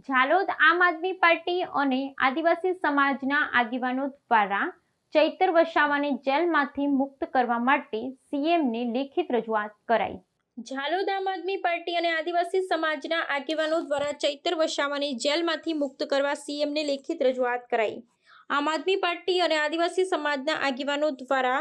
ઝાલોદ આમ આદમી પાર્ટી અને આદિવાસી સમાજના આગેવાનો દ્વારા ચૈતર વસાવાને જેલમાંથી મુક્ત કરવા માટે સીએમને લેખિત રજૂઆત કરાઈ। ઝાલોદ આમ આદમી પાર્ટી અને આદિવાસી સમાજના આગેવાનો દ્વારા ચૈતર વસાવાને જેલમાંથી મુક્ત કરવા સીએમને લેખિત રજૂઆત કરાઈ। આમ આદમી પાર્ટી અને આદિવાસી સમાજના આગેવાનો દ્વારા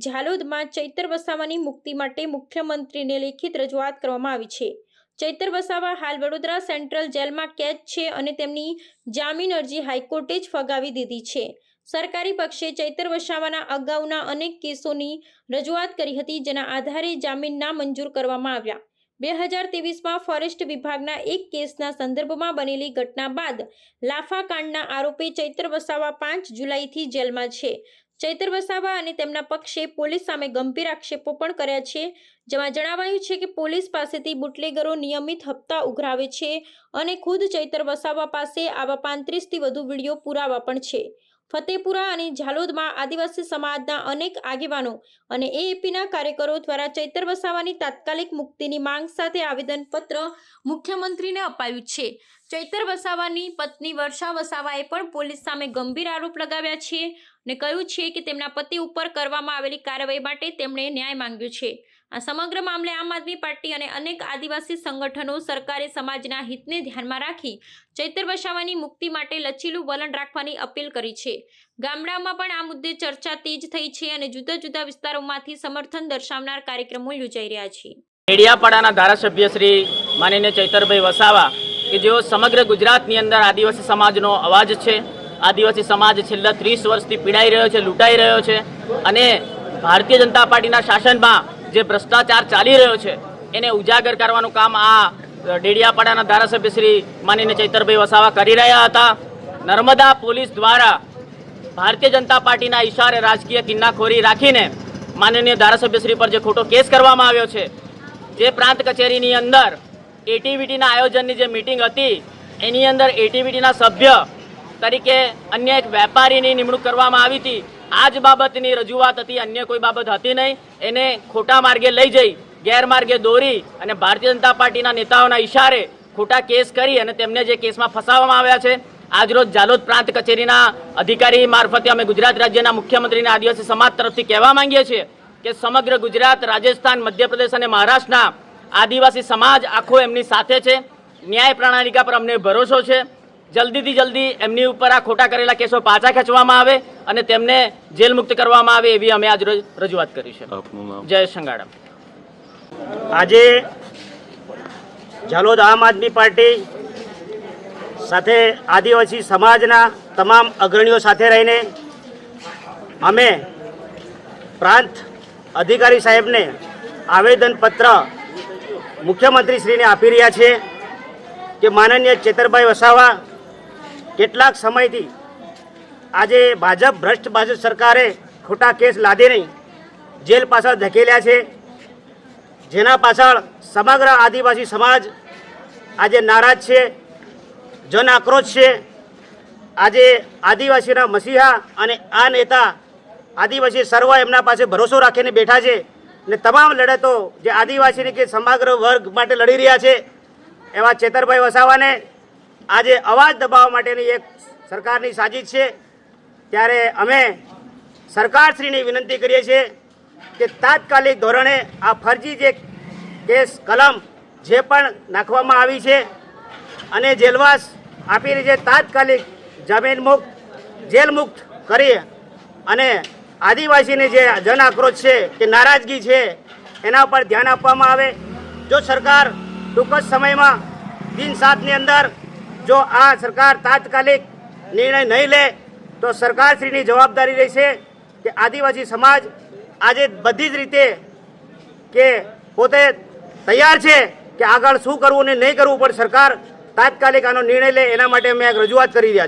ઝાલોદમાં ચૈતર વસાવાની મુક્તિ માટે મુખ્યમંત્રીને લેખિત રજૂઆત કરવામાં આવી છે। ચૈતર વસાવા હાલ વડોદરા સેન્ટ્રલ જેલમાં કેદ છે અને તેમની જામીન અરજી હાઈકોર્ટે જ ફગાવી દીધી છે। સરકારી પક્ષે ચૈતર વસાવાના અગાઉના અનેક કેસોની રજૂઆત કરી હતી, જેના આધારે જામીન ના મંજૂર કરવામાં આવ્યા। 2023માં ફોરેસ્ટ વિભાગના એક કેસના સંદર્ભમાં બનેલી ઘટના બાદ લાફાકાંડના આરોપી ચૈતર વસાવા 5 જુલાઈથી જેલમાં છે। ચૈતર વસાવા અને તેમના પક્ષે પોલીસ સામે ગંભીર આક્ષેપો પણ કર્યા છે, જેમાં જણાવાયું છે કે પોલીસ પાસેથી બુટલેગરો નિયમિત હપ્તા ઉઘરાવે છે અને ખુદ ચૈતર વસાવા પાસે આવા 35થી વધુ વિડીયો પુરાવા પણ છે। ફતેપુરા અને ઝાલોદમાં આદિવાસી સમાજના અનેક આગેવાનો અને એએપીના કાર્યકરો દ્વારા ચૈતર વસાવાની તાત્કાલિક મુક્તિની માંગ સાથે આવેદનપત્ર મુખ્યમંત્રીને અપાયું છે। ચૈતર વસાવાની પત્ની વર્ષા વસાવાએ પણ પોલીસ સામે ગંભીર આરોપ લગાવ્યા છે અને કહ્યું છે કે તેમના પતિ ઉપર કરવામાં આવેલી કાર્યવાહી માટે તેમણે ન્યાય માંગ્યો છે। આ સમગ્ર મામલે આમ આદમી પાર્ટી અને અનેક આદિવાસી સંગઠનો સરકારે સમાજના હિતને ધ્યાનમાં રાખી ચૈતર વસાવાની મુક્તિ માટે લચીલું વલણ રાખવાની અપીલ કરી છે। ગામડામાં પણ આ મુદ્દે ચર્ચા તેજ થઈ છે અને જુદા જુદા વિસ્તારોમાંથી સમર્થન દર્શાવનાર કાર્યક્રમો યોજાઈ રહ્યા છે। ડેડિયાપાડાના ધારાસભ્ય શ્રી માનનીય ચૈતરભાઈ વસાવા કે જેઓ સમગ્ર ગુજરાતની અંદર આદિવાસી સમાજનો અવાજ છે। આદિવાસી સમાજ છેલ્લા 30 વર્ષથી પીડાઈ રહ્યો છે, લૂંટાઈ રહ્યો છે અને ભારતીય જનતા પાર્ટીના શાસનમાં જે ભ્રષ્ટાચાર ચાલી રહ્યો છે એને ઉજાગર કરવાનું કામ આ ડેડિયાપાડાના ધારાસભ્ય શ્રી માનનીય ચૈતરભાઈ વસાવા કરી રહ્યા હતા। નર્મદા પોલીસ દ્વારા ભારતીય જનતા પાર્ટીના ઈશારે રાજકીય કિન્નાખોરી રાખીને માનનીય ધારાસભ્ય શ્રી પર જે ખોટો કેસ કરવામાં આવ્યો છે, જે પ્રાંત કચેરીની અંદર એટીવીટીના આયોજનની જે મીટિંગ હતી એની અંદર એટીવીટીના સભ્ય તરીકે અન્ય એક વેપારીની નિમણૂક કરવામાં આવી હતી। આ જ બાબતની રજૂઆત હતી, અન્ય કોઈ બાબત હતી નહીં। એને ખોટા માર્ગે લઈ જઈ ગેરમાર્ગે દોરી અને ભારતીય જનતા પાર્ટીના નેતાઓના ઈશારે ખોટા કેસ કરી અને તેમને જે કેસમાં ફસાવવામાં આવ્યા છે। આજરોજ ઝાલોદ પ્રાંત કચેરીના અધિકારી મારફતે અમે ગુજરાત રાજ્યના મુખ્યમંત્રીને આદિવાસી સમાજ તરફથી કહેવા માંગીએ છીએ કે સમગ્ર ગુજરાત, રાજસ્થાન, મધ્યપ્રદેશ અને મહારાષ્ટ્રના આદિવાસી સમાજ આખો એમની સાથે છે। ન્યાય પ્રણાલિકા પર અમને ભરોસો છે। જલ્દીથી જલ્દી એમની ઉપર આ ખોટા કરેલા કેસો પાછા ખેંચવામાં આવે અને તેમને જેલ મુક્ત કરવામાં આવે એવી અમે આજ રજૂઆત કરી છે। જય સંગાડા। આજે ઝાલોદ આમ આદમી પાર્ટી સાથે આદિવાસી સમાજના તમામ અગ્રણીઓ સાથે રહીને અમે પ્રાંત અધિકારી સાહેબને આવેદનપત્ર મુખ્યમંત્રીશ્રીને આપી રહ્યા છીએ કે માનનીય ચૈતરભાઈ વસાવા કેટલાક સમયથી આજે ભ્રષ્ટ ભાજપ સરકારે ખોટા કેસ લાદીને જેલ પાછળ ધકેલ્યા છે, જેના પાછળ સમગ્ર આદિવાસી સમાજ આજે નારાજ છે, જન આક્રોશ છે। આજે આદિવાસીના મસીહા અને આ નેતા આદિવાસી સર્વ એમના પાસે ભરોસો રાખીને બેઠા છે અને તમામ લડતો જે આદિવાસીની કે સમગ્ર વર્ગ માટે લડી રહ્યા છે એવા ચૈતરભાઈ વસાવાને આજે અવાજ દબાવવા માટેની એક સરકારની સાજિશ છે। ત્યારે અમે સરકારશ્રીને વિનંતી કરીએ છીએ કે તાત્કાલિક ધોરણે આ ફરજી જે કેસ કલમ જે પણ નાખવામાં આવી છે અને જેલવાસ આપીને જે તાત્કાલિક જમીન મુક્ત, જેલ મુક્ત કરી અને આદિવાસીને જે જન આક્રોશ છે કે નારાજગી છે એના પર ધ્યાન આપવામાં આવે। જો સરકાર ટૂંક જ સમયમાં દિન 7ની અંદર જો આ સરકાર તાત્કાલિક નિર્ણય નહીં લે તો સરકારશ્રીની જવાબદારી રહેશે કે આદિવાસી સમાજ આજે બધી જ રીતે કે પોતે તૈયાર છે કે આગળ શું કરવું ને નહીં કરવું, પણ સરકાર તાત્કાલિક આનો નિર્ણય લે એના માટે અમે એક રજૂઆત કરી રહ્યા છીએ।